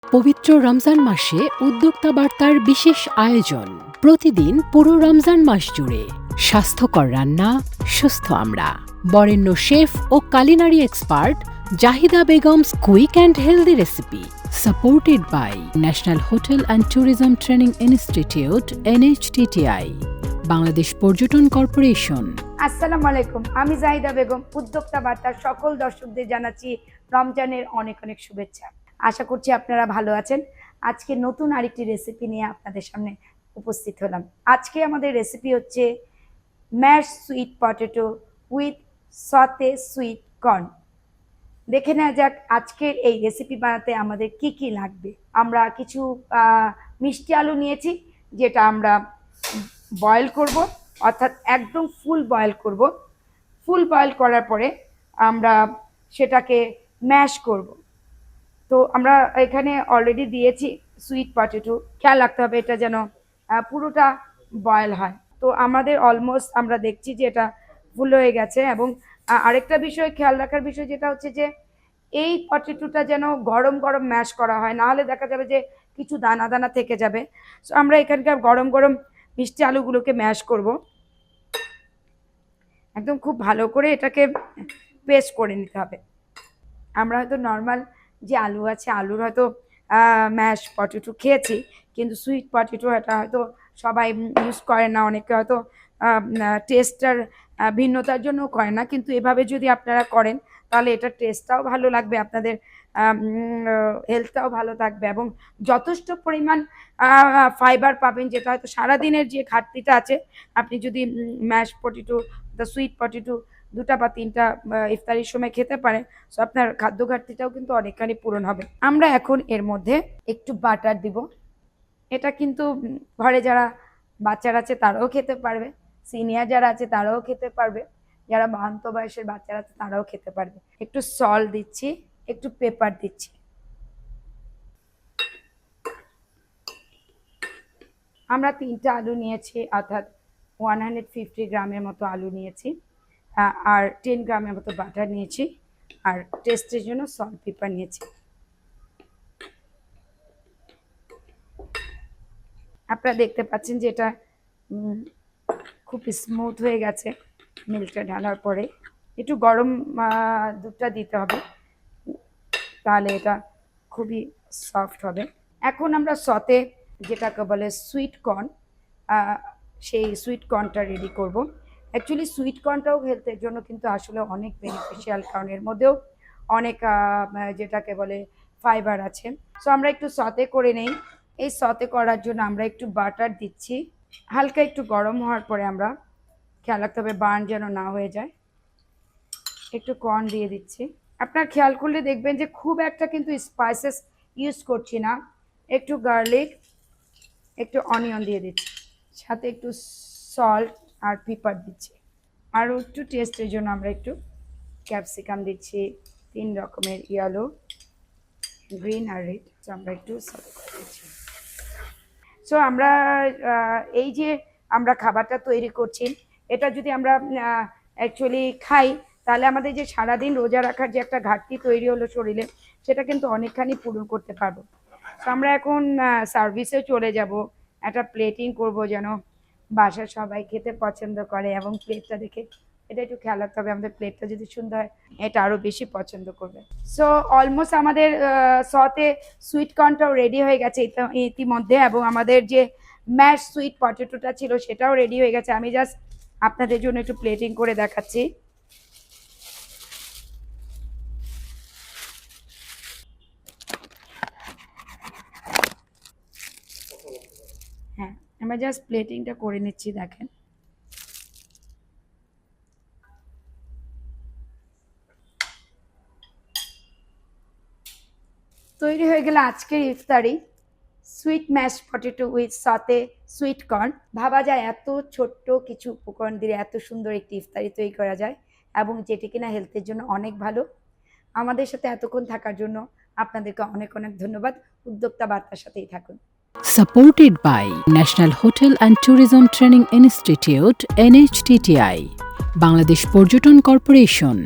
পবিত্র রমজান মাসে উদ্যোক্তা বার্তার বিশেষ আয়োজন। প্রতিদিন পুরো রমজান মাস জুড়ে স্বাস্থ্যকর রান্না, সুস্থ আমরা। বরেণ্য শেফ ও culinary expert Zahida Begum's quick and healthy recipe, supported by national hotel and tourism training institute NHTTI, Bangladesh পর্যটন কর্পোরেশন। আসসালামু আলাইকুম, আমি জাহিদা বেগম। উদ্যোক্তা বার্তার সকল দর্শকদের জানাচ্ছি রমজানের অনেক অনেক শুভেচ্ছা। আশা করছি আপনারা ভালো আছেন। আজকে নতুন আরেকটি রেসিপি নিয়ে আপনাদের সামনে উপস্থিত হলাম। আজকে আমাদের রেসিপি হচ্ছে ম্যাশ সুইট পটেটো উইথ সতে সুইট কর্ন। দেখে নেওয়া যাক আজকের এই রেসিপি বানাতে আমাদের কি কি লাগবে। আমরা কিছু মিষ্টি আলু নিয়েছি, যেটা আমরা বয়েল করব, অর্থাৎ একদম ফুল বয়েল করব। ফুল বয়েল করার পরে আমরা সেটাকে ম্যাশ করব। তো আমরা এখানে অলরেডি দিয়েছি সুইট পটেটো। খেয়াল রাখতে হবে এটা যেন পুরোটা বয়েল হয়। তো আমাদের অলমোস্ট আমরা দেখছি যে এটা ফুল হয়ে গেছে। এবং আরেকটা বিষয় খেয়াল রাখার বিষয় যেটা হচ্ছে যে এই পটেটোটা যেন গরম গরম ম্যাশ করা হয়, নাহলে দেখা যাবে যে কিছু দানা দানা থেকে যাবে। সো আমরা এখানকার গরম গরম মিষ্টি আলুগুলোকে ম্যাশ করব, একদম খুব ভালো করে এটাকে পেস্ট করে নিতে হবে। আমরা হয়তো নর্মাল যে আলু আছে, আলুর হয়তো ম্যাশ পটেটো খেয়েছি, কিন্তু সুইট পটেটো এটা হয়তো সবাই ইউজ করে না। অনেকে হয়তো টেস্টটার ভিন্নতার জন্য করে না, কিন্তু এভাবে যদি আপনারা করেন তাহলে এটার টেস্টটাও ভালো লাগবে, আপনাদের হেলথটাও ভালো থাকবে এবং যথেষ্ট পরিমাণ ফাইবার পাবেন, যেটা হয়তো সারাদিনের যে ঘাটতিটা আছে, আপনি যদি ম্যাশ পটেটো বা সুইট পটেটো 2টা বা 3টা ইফতারির সময় খেতে পারেন, সো আপনার খাদ্য ঘাটতিটাও কিন্তু অনেকখানি পূরণ হবে। আমরা এখন এর মধ্যে একটু বাটার দিব। এটা কিন্তু ঘরে যারা বাচ্চারা আছে তারাও খেতে পারবে, সিনিয়র যারা আছে তারাও খেতে পারবে, যারা বান্ত বয়সের বাচ্চারা আছে তারাও খেতে পারবে। একটু সল্ট দিচ্ছি, একটু পেপার দিচ্ছি। আমরা 3টা আলু নিয়েছি, অর্থাৎ 150 গ্রামের মতো আলু নিয়েছি, আর 10 গ্রামের মতো বাটার নিয়েছি, আর টেস্টের জন্য সল্ট পেপার নিয়েছি। আপনারা দেখতে পাচ্ছেন যে এটা খুব স্মুথ হয়ে গেছে মিল্কটা ঢালার পরে। একটু গরম দুধটা দিতে হবে, তাহলে এটা খুবই সফট হবে। এখন আমরা সতে, যেটাকে বলে সুইট কর্ন, সেই সুইট কর্নটা রেডি করব। অ্যাকচুয়ালি সুইট কর্নটাও হেলথের জন্য কিন্তু আসলে অনেক বেনিফিশিয়াল, কারণ এর মধ্যেও অনেক যেটাকে বলে ফাইবার আছে। সো আমরা একটু সতে করে নেই। এই সতে করার জন্য আমরা একটু বাটার দিচ্ছি। হালকা একটু গরম হওয়ার পরে আমরা খেয়াল রাখতে হবে বার্ন যেন না হয়ে যায়। একটু কর্ন দিয়ে দিচ্ছি। আপনার খেয়াল করলে দেখবেন যে খুব একটা কিন্তু স্পাইসেস ইউজ করছি না। একটু গার্লিক, একটু অনিয়ন দিয়ে দিচ্ছি, সাথে একটু সল্ট আর পেপার দিচ্ছি। আরও একটু টেস্টের জন্য আমরা একটু ক্যাপসিকাম দিচ্ছি, 3 রকমের, ইয়েলো, গ্রিন আর রেড। তো আমরা একটু সল্ট করে দিচ্ছি। সো আমরা এই যে আমরা খাবারটা তৈরি করছি, এটা যদি আমরা অ্যাকচুয়ালি খাই, তাহলে আমাদের যে সারাদিন রোজা রাখার যে একটা ঘাটতি তৈরি হলো শরীরে, সেটা কিন্তু অনেকখানি পূরণ করতে পারবো। তো আমরা এখন সার্ভিসে চলে যাব, একটা প্লেটিং করব যেন বাসার সবাই খেতে পছন্দ করে, এবং প্লেটটা দেখে এটা একটু খেয়াল রাখতে হবে, আমাদের প্লেটটা যদি সুন্দর হয় এটা আরও বেশি পছন্দ করবে। সো অলমোস্ট আমাদের সতে সুইট কর্নটাও রেডি হয়ে গেছে ইতিমধ্যে, এবং আমাদের যে ম্যাশ সুইট পটেটোটা ছিল সেটাও রেডি হয়ে গেছে। আমি জাস্ট আপনাদের জন্য একটু প্লেটিং করে দেখাচ্ছি। হ্যাঁ, আমরা জাস্ট প্লেটিংটা করে নিচ্ছি, দেখেন। তৈরি হয়ে গেল আজকের ইফতারি, সুইট ম্যাশ পটেটো উইথ সতে সুইট কর্ন। ভাবা যায় এত ছোট্ট কিছু উপকরণ দিয়ে এত সুন্দর একটি ইফতারি তৈরি করা যায়, এবং যেটি কিনা হেলথের জন্য অনেক ভালো। আমাদের সাথে এতক্ষণ থাকার জন্য আপনাদেরকে অনেক অনেক ধন্যবাদ। উদ্যোক্তা বার্তার সাথেই থাকুন। Supported by National Hotel and Tourism Training Institute NHTTI, Bangladesh পর্যটন কর্পোরেশন।